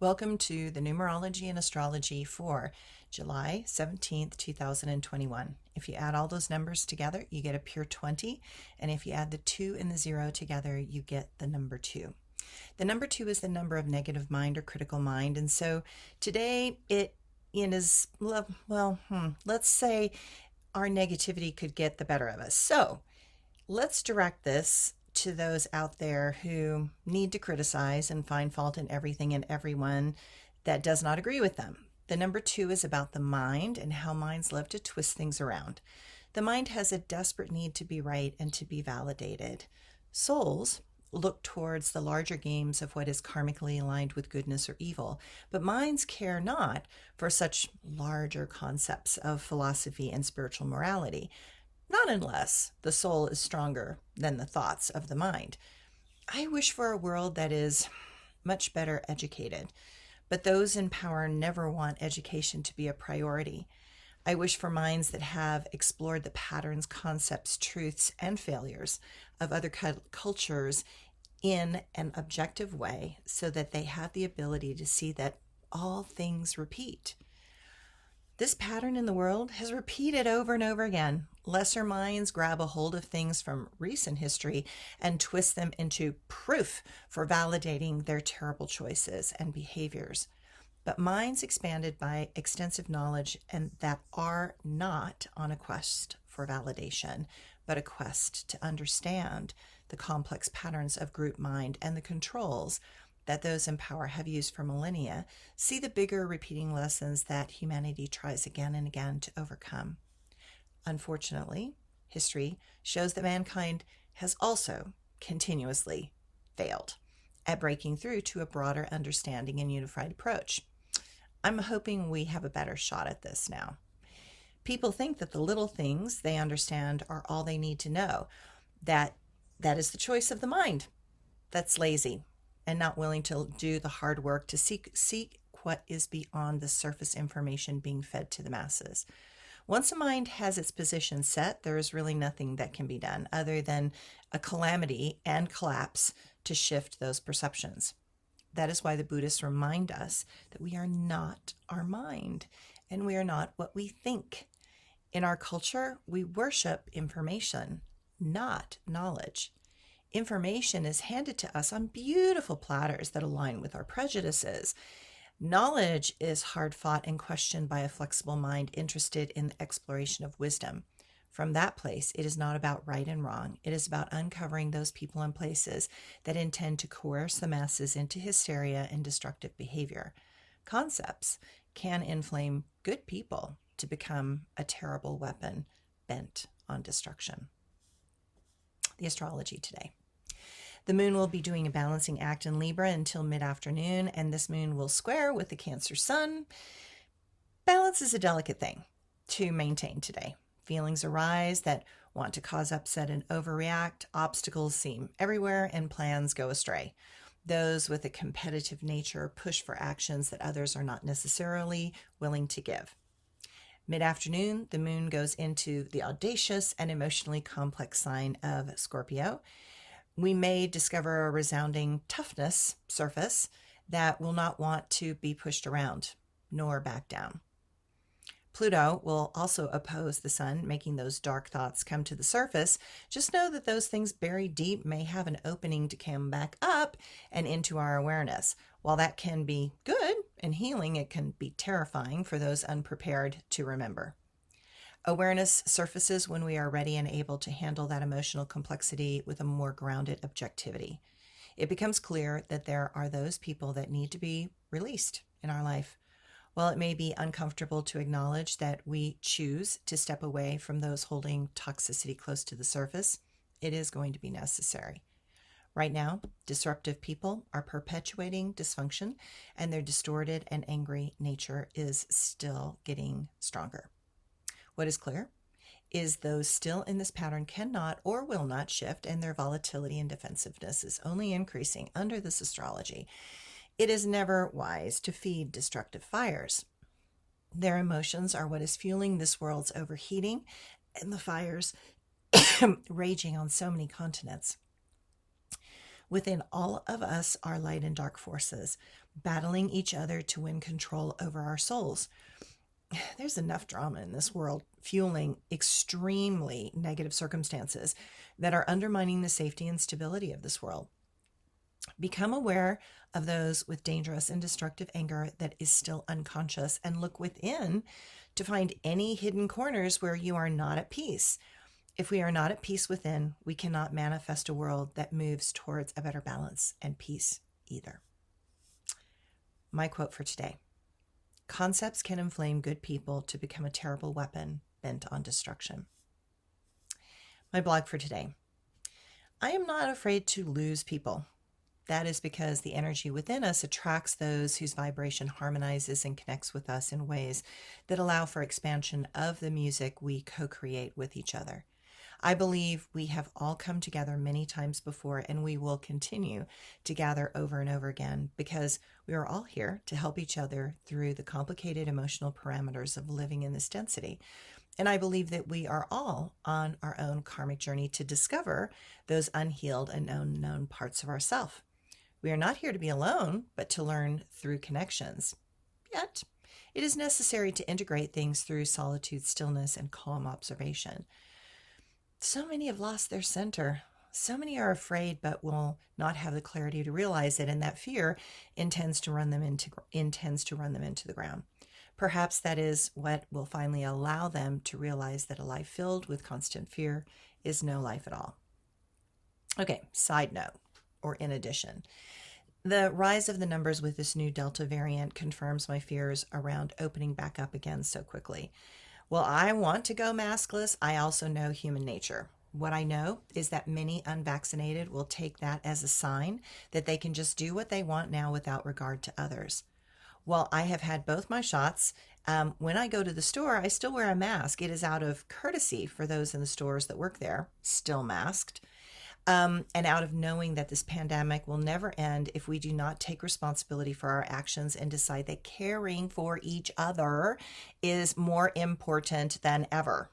Welcome to the Numerology and Astrology for July 17th, 2021. If you add all those numbers together, you get a pure 20. And if you add the 2 and the 0 together, you get the number 2. The number 2 is the number of negative mind or critical mind. And so today it is, let's say our negativity could get the better of us. So let's direct this to those out there who need to criticize and find fault in everything and everyone that does not agree with them. The number 2 is about the mind and how minds love to twist things around. The mind has a desperate need to be right and to be validated. Souls look towards the larger games of what is karmically aligned with goodness or evil, but minds care not for such larger concepts of philosophy and spiritual morality. Not unless the soul is stronger than the thoughts of the mind. I wish for a world that is much better educated, but those in power never want education to be a priority. I wish for minds that have explored the patterns, concepts, truths, and failures of other cultures in an objective way so that they have the ability to see that all things repeat. This pattern in the world has repeated over and over again. Lesser minds grab a hold of things from recent history and twist them into proof for validating their terrible choices and behaviors. But minds expanded by extensive knowledge and that are not on a quest for validation, but a quest to understand the complex patterns of group mind and the controls that those in power have used for millennia, see the bigger repeating lessons that humanity tries again and again to overcome. Unfortunately, history shows that mankind has also continuously failed at breaking through to a broader understanding and unified approach. I'm hoping we have a better shot at this now. People think that the little things they understand are all they need to know, that is the choice of the mind. That's lazy and not willing to do the hard work to seek what is beyond the surface information being fed to the masses. Once a mind has its position set, there is really nothing that can be done other than a calamity and collapse to shift those perceptions. That is why the Buddhists remind us that we are not our mind and we are not what we think. In our culture, we worship information, not knowledge. Information is handed to us on beautiful platters that align with our prejudices. Knowledge is hard fought and questioned by a flexible mind interested in the exploration of wisdom. From that place, it is not about right and wrong. It is about uncovering those people and places that intend to coerce the masses into hysteria and destructive behavior. Concepts can inflame good people to become a terrible weapon bent on destruction. The astrology today. The moon will be doing a balancing act in Libra until mid-afternoon, and this moon will square with the Cancer sun. Balance is a delicate thing to maintain today. Feelings arise that want to cause upset and overreact. Obstacles seem everywhere, and plans go astray. Those with a competitive nature push for actions that others are not necessarily willing to give. Mid-afternoon, the moon goes into the audacious and emotionally complex sign of Scorpio. We may discover a resounding toughness surface that will not want to be pushed around nor back down. Pluto will also oppose the sun, making those dark thoughts come to the surface. Just know that those things buried deep may have an opening to come back up and into our awareness. While that can be good and healing, it can be terrifying for those unprepared to remember. Awareness surfaces when we are ready and able to handle that emotional complexity with a more grounded objectivity. It becomes clear that there are those people that need to be released in our life. While it may be uncomfortable to acknowledge that we choose to step away from those holding toxicity close to the surface, it is going to be necessary. Right now, disruptive people are perpetuating dysfunction, and their distorted and angry nature is still getting stronger. What is clear is those still in this pattern cannot or will not shift, and their volatility and defensiveness is only increasing under this astrology. It is never wise to feed destructive fires. Their emotions are what is fueling this world's overheating and the fires raging on so many continents. Within all of us are light and dark forces. battling each other to win control over our souls. There's enough drama in this world fueling extremely negative circumstances that are undermining the safety and stability of this world. Become aware of those with dangerous and destructive anger that is still unconscious, and look within to find any hidden corners where you are not at peace. If we are not at peace within, we cannot manifest a world that moves towards a better balance and peace either. My quote for today: concepts can inflame good people to become a terrible weapon bent on destruction. My blog for today: I am not afraid to lose people. That is because the energy within us attracts those whose vibration harmonizes and connects with us in ways that allow for expansion of the music we co-create with each other. I believe we have all come together many times before, and we will continue to gather over and over again because we are all here to help each other through the complicated emotional parameters of living in this density. And I believe that we are all on our own karmic journey to discover those unhealed and unknown parts of ourselves. We are not here to be alone, but to learn through connections. Yet, it is necessary to integrate things through solitude, stillness, and calm observation. So many have lost their center. So many are afraid, but will not have the clarity to realize it, and that fear intends to run them into the ground. Perhaps that is what will finally allow them to realize that a life filled with constant fear is no life at all. Okay, side note, or in addition, the rise of the numbers with this new Delta variant confirms my fears around opening back up again so quickly. Well, I want to go maskless. I also know human nature. What I know is that many unvaccinated will take that as a sign that they can just do what they want now without regard to others. Well, I have had both my shots. When I go to the store, I still wear a mask. It is out of courtesy for those in the stores that work there, still masked. And out of knowing that this pandemic will never end if we do not take responsibility for our actions and decide that caring for each other is more important than ever.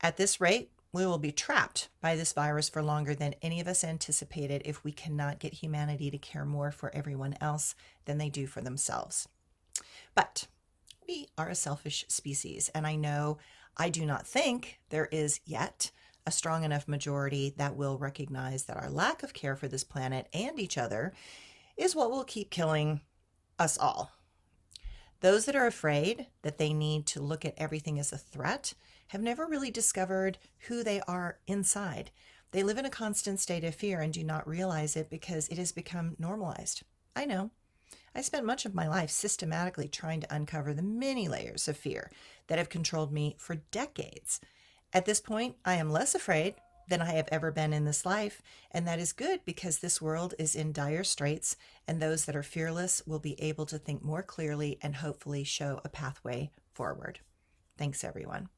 At this rate, we will be trapped by this virus for longer than any of us anticipated if we cannot get humanity to care more for everyone else than they do for themselves. But we are a selfish species, and I do not think there is yet a strong enough majority that will recognize that our lack of care for this planet and each other is what will keep killing us all. Those that are afraid that they need to look at everything as a threat have never really discovered who they are inside. They live in a constant state of fear and do not realize it because it has become normalized. I know. I spent much of my life systematically trying to uncover the many layers of fear that have controlled me for decades. At this point, I am less afraid than I have ever been in this life, and that is good because this world is in dire straits, and those that are fearless will be able to think more clearly and hopefully show a pathway forward. Thanks, everyone.